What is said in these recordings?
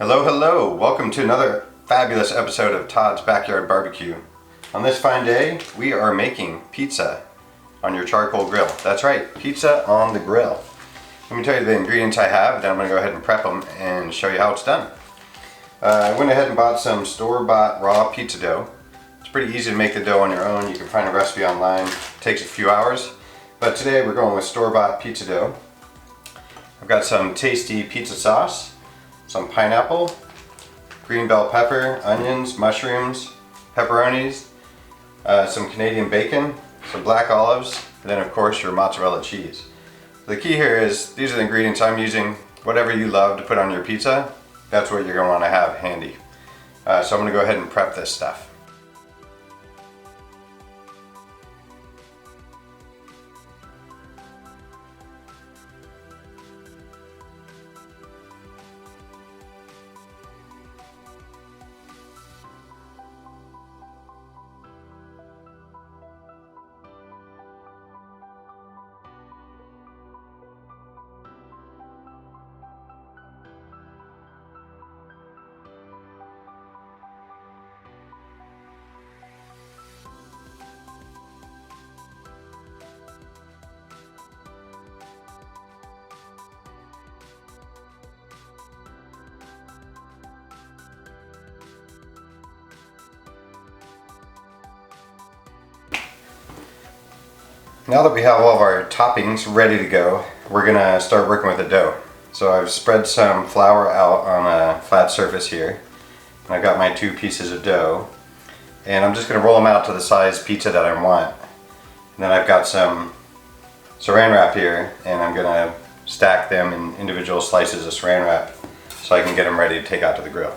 Hello, hello! Welcome to another fabulous episode of Todd's Backyard Barbecue. On this fine day, we are making pizza on your charcoal grill. That's right, pizza on the grill. Let me tell you the ingredients I have, then I'm going to go ahead and prep them and show you how it's done. I went ahead and bought some store-bought raw pizza dough. It's pretty easy to make the dough on your own. You can find a recipe online. It takes a few hours. But today we're going with store-bought pizza dough. I've got some tasty pizza sauce, some pineapple, green bell pepper, onions, mushrooms, pepperonis, some Canadian bacon, some black olives, and then of course your mozzarella cheese. The key here is these are the ingredients I'm using. Whatever you love to put on your pizza, that's what you're going to want to have handy. So I'm going to go ahead and prep this stuff. Now that we have all of our toppings ready to go, we're going to start working with the dough. So I've spread some flour out on a flat surface here. And I've got my 2 pieces of dough. And I'm just going to roll them out to the size pizza that I want. And then I've got some saran wrap here, and I'm going to stack them in individual slices of saran wrap so I can get them ready to take out to the grill.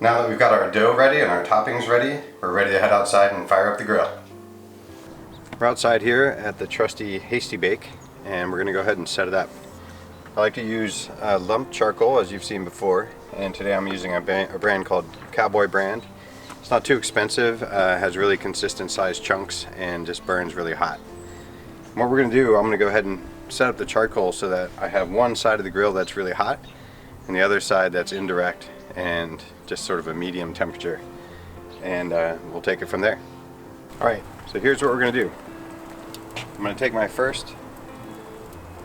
Now that we've got our dough ready and our toppings ready, we're ready to head outside and fire up the grill. We're outside here at the trusty Hasty Bake, and we're going to go ahead and set it up. I like to use lump charcoal, as you've seen before, and today I'm using a brand called Cowboy brand. It's not too expensive, has really consistent sized chunks, and just burns really hot. And what we're going to do, I'm going to go ahead and set up the charcoal so that I have one side of the grill that's really hot, and the other side that's indirect and just sort of a medium temperature, and we'll take it from there. Alright, so here's what we're going to do. I'm going to take my first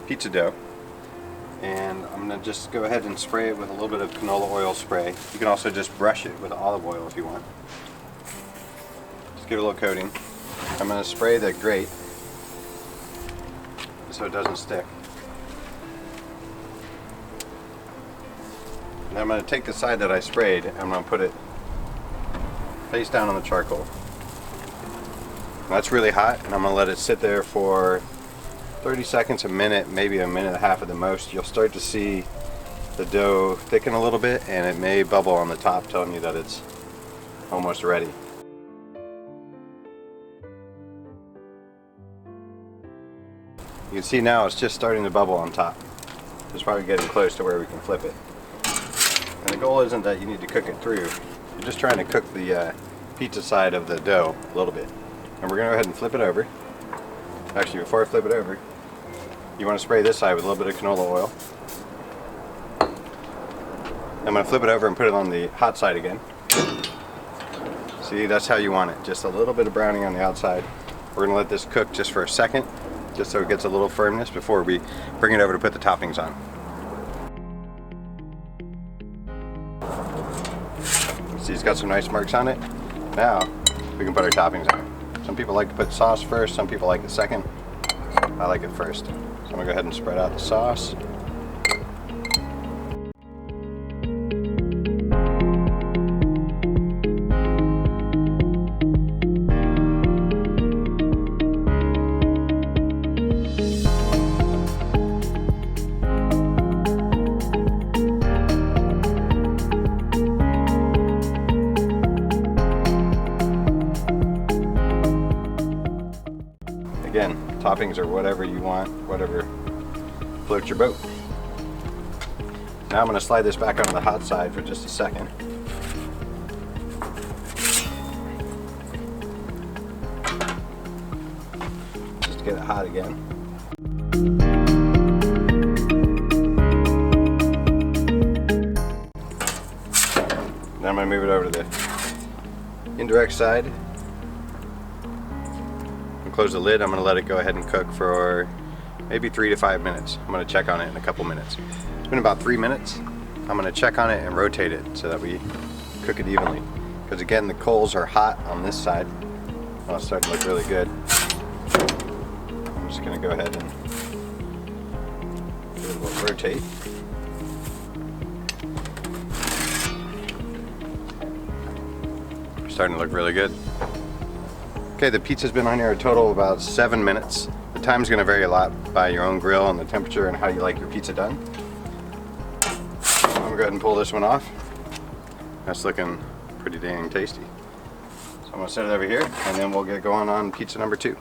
pizza dough, and I'm going to just go ahead and spray it with a little bit of canola oil spray. You can also just brush it with olive oil if you want. Just give it a little coating. I'm going to spray the grate so it doesn't stick. And I'm going to take the side that I sprayed and I'm going to put it face down on the charcoal. That's really hot, and I'm going to let it sit there for 30 seconds, a minute, maybe a minute and a half at the most. You'll start to see the dough thicken a little bit, and it may bubble on the top, telling you that it's almost ready. You can see now it's just starting to bubble on top. It's probably getting close to where we can flip it. And the goal isn't that you need to cook it through. You're just trying to cook the pizza side of the dough a little bit. And we're going to go ahead and flip it over. Actually, before I flip it over, you want to spray this side with a little bit of canola oil. I'm going to flip it over and put it on the hot side again. See, that's how you want it. Just a little bit of browning on the outside. We're gonna let this cook just for a second, just so it gets a little firmness before we bring it over to put the toppings on. See, it's got some nice marks on it. Now, we can put our toppings on. Some people like to put sauce first, some people like it second. I like it first. So I'm gonna go ahead and spread out the sauce. Again, toppings are whatever you want, whatever floats your boat. Now I'm going to slide this back onto the hot side for just a second. Just to get it hot again. Then I'm going to move it over to the indirect side. Close the lid. I'm going to let it go ahead and cook for maybe 3 to 5 minutes. I'm going to check on it in a couple minutes. It's been about 3 minutes. I'm going to check on it and rotate it so that we cook it evenly. Because again, the coals are hot on this side. Oh, it's starting to look really good. I'm just going to go ahead and do a little rotate. Starting to look really good. Okay, the pizza's been on here a total of about 7 minutes. The time's gonna vary a lot by your own grill and the temperature and how you like your pizza done. I'm gonna go ahead and pull this one off. That's looking pretty dang tasty. So I'm gonna set it over here and then we'll get going on pizza number 2.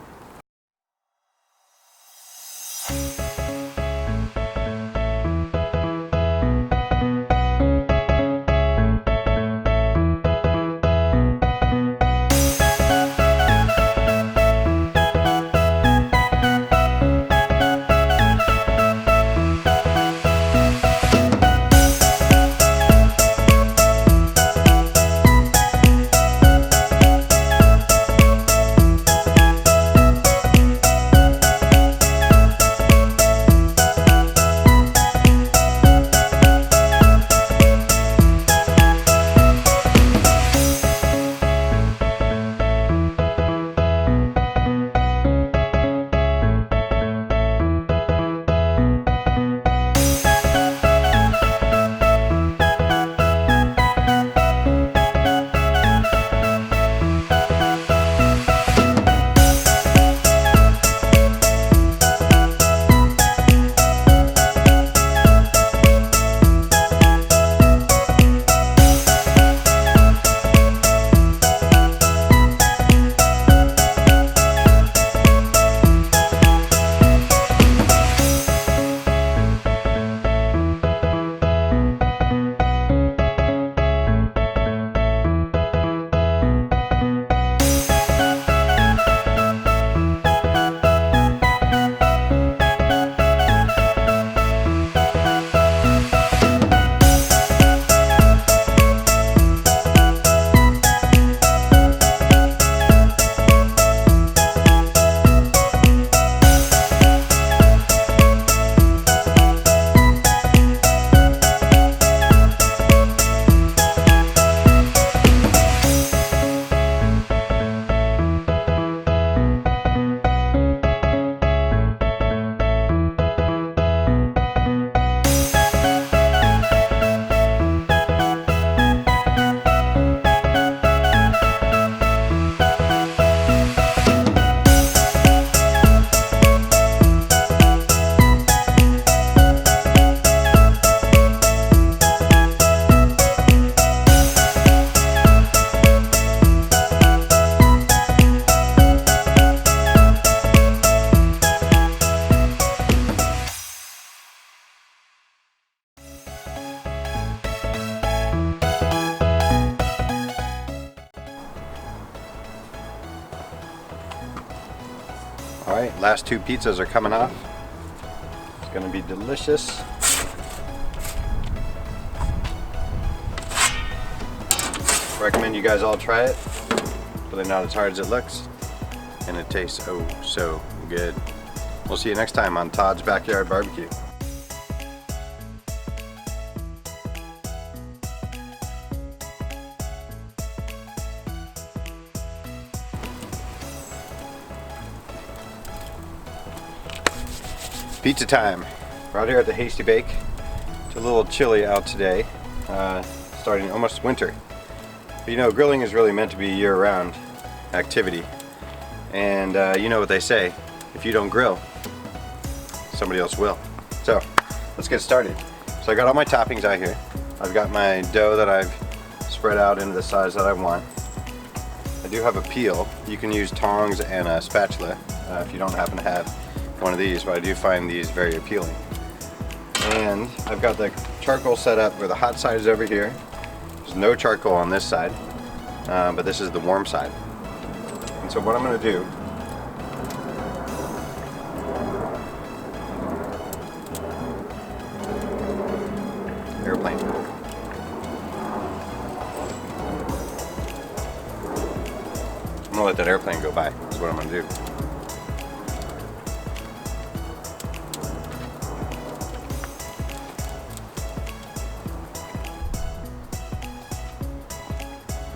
Alright, last 2 pizzas are coming off. It's going to be delicious. Recommend you guys all try it. hopefully not as hard as it looks. And it tastes oh so good. We'll see you next time on Todd's Backyard Barbecue. Pizza time. We're out here at the Hasty Bake. It's a little chilly out today, starting almost winter. But you know, grilling is really meant to be year-round activity. And you know what they say, if you don't grill, somebody else will. So, let's get started. So I got all my toppings out here. I've got my dough that I've spread out into the size that I want. I do have a peel. You can use tongs and a spatula if you don't happen to have one of these, but I do find these very appealing. And I've got the charcoal set up where the hot side is over here. There's no charcoal on this side, but this is the warm side. And so what I'm going to do, airplane. I'm going to let that airplane go by, is what I'm going to do.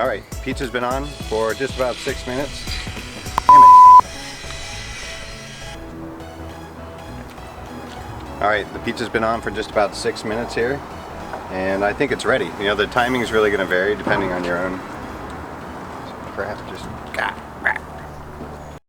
Alright, pizza's been on for just about 6 minutes. Damn it. Alright, the pizza's been on for just about 6 minutes here, and I think it's ready. You know, the timing is really going to vary depending on your own craft. Just, God.